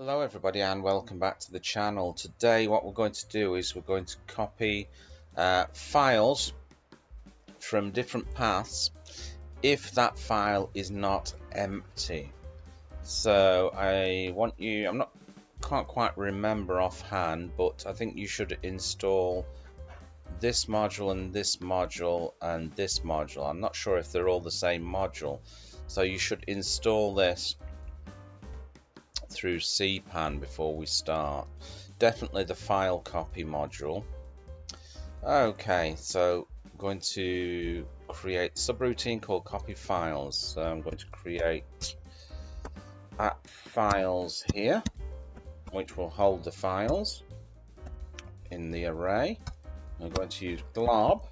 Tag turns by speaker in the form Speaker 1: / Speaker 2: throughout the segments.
Speaker 1: Hello everybody and welcome back to the channel. Today what we're going to do is we're going to copy files from different paths if that file is not empty. So can't quite remember offhand, but I think you should install this module and this module and this module. I'm not sure if they're all the same module, so you should install this through cpan before we start. Definitely the file copy module. Okay, so I'm going to create a subroutine called copy files. So I'm going to create app files here, which will hold the files in the array. I'm going to use glob,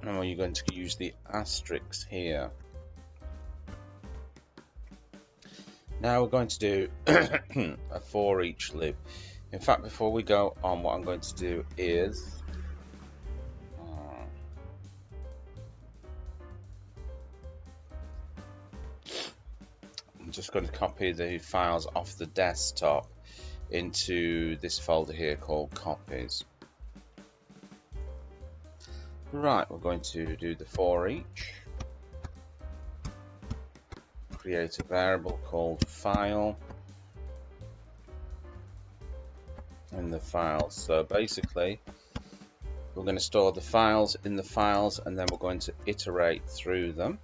Speaker 1: and we're going to use the asterisk here. Now we're going to do a for each loop. In fact, before we go on, what I'm going to do is I'm just going to copy the files off the desktop into this folder here called copies. Right, we're going to do the for each. Create a variable called file in the files. So basically we're going to store the files in the files and then we're going to iterate through them.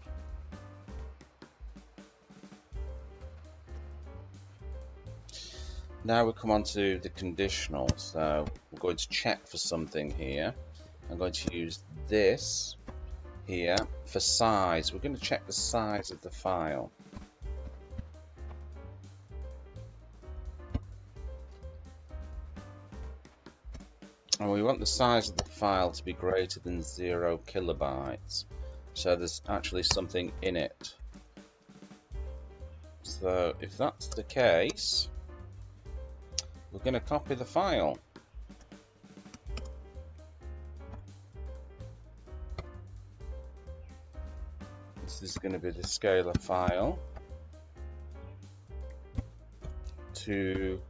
Speaker 1: Now we come on to the conditional. So we're going to check for something here. I'm going to use this here for size. We're going to check the size of the file. And we want the size of the file to be greater than 0 kilobytes. So there's actually something in it. So if that's the case, we're going to copy the file. This is going to be the scalar file to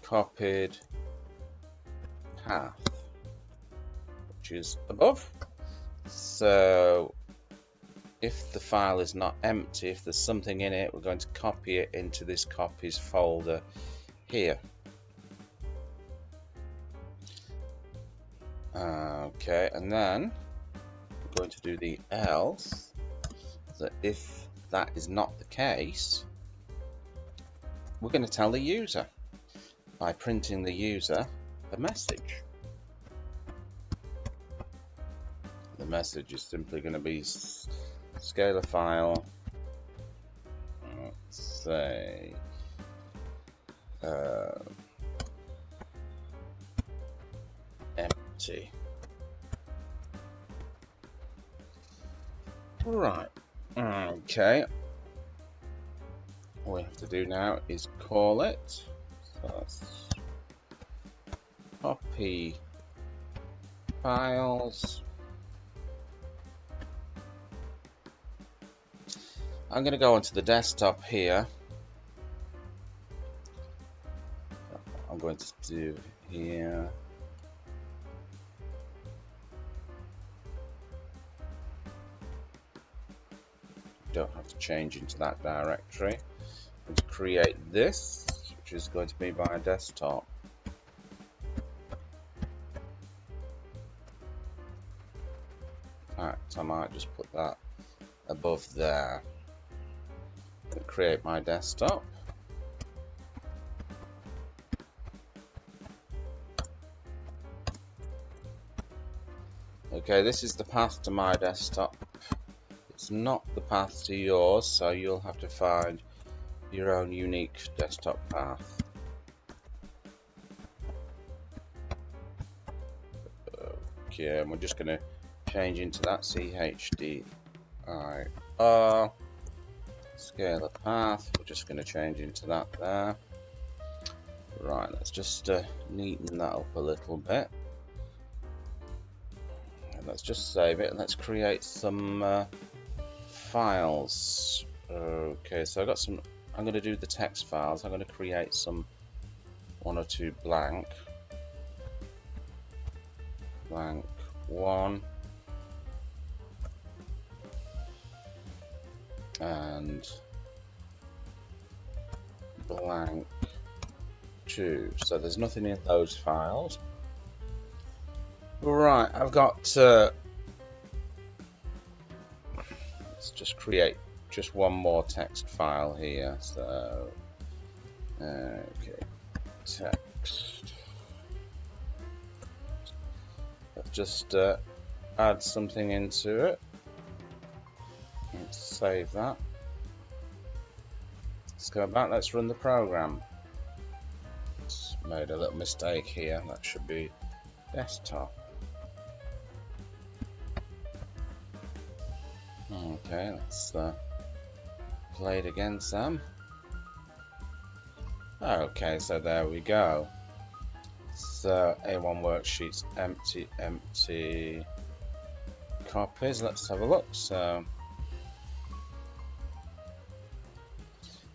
Speaker 1: copied path, which is above. So if the file is not empty, if there's something in it, we're going to copy it into this copies folder here. Okay, and then we're going to do the else. So if that is not the case, we're going to tell the user by printing the user a message. The message is simply going to be scalar file, let's say empty. Right, okay. All we have to do now is call it. So that's copy files. I'm going to go onto the desktop here. I'm going to do here. Don't have to change into that directory. I'm going to create this, which is going to be my desktop. In fact, I might just put that above there. Create my desktop. Okay, this is the path to my desktop. It's not the path to yours, so you'll have to find your own unique desktop path. Okay, and we're just going to change into that CHDIR scalar path. We're just going to change into that there. Right, let's just neaten that up a little bit. And let's just save it and let's create some files. Okay, so I got some. I'm going to do the text files. I'm going to create some 1 or 2 blank 1 and blank 2. So there's nothing in those files. Right, I've got. Let's just create just one more text file here. So, okay, text. Let's just add something into it. Let's save that. Let's go back. Let's run the program. It's made a little mistake here. That should be desktop. Okay, let's play it again, Sam. Okay, so there we go. So A1 worksheets empty copies. Let's have a look. So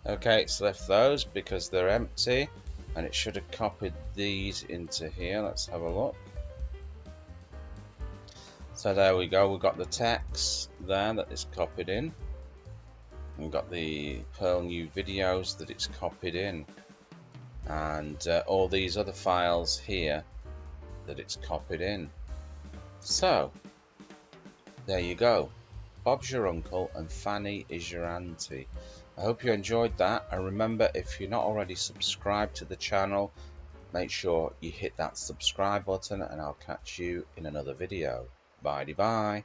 Speaker 1: okay, it's left those because they're empty, and it should have copied these into here. Let's have a look. So there we go. We've got the text there that is copied in. We've got the Perl new videos that it's copied in, and all these other files here that it's copied in. So there you go. Bob's your uncle and Fanny is your auntie. I hope you enjoyed that, and remember, if you're not already subscribed to the channel, make sure you hit that subscribe button, and I'll catch you in another video. Bye bye.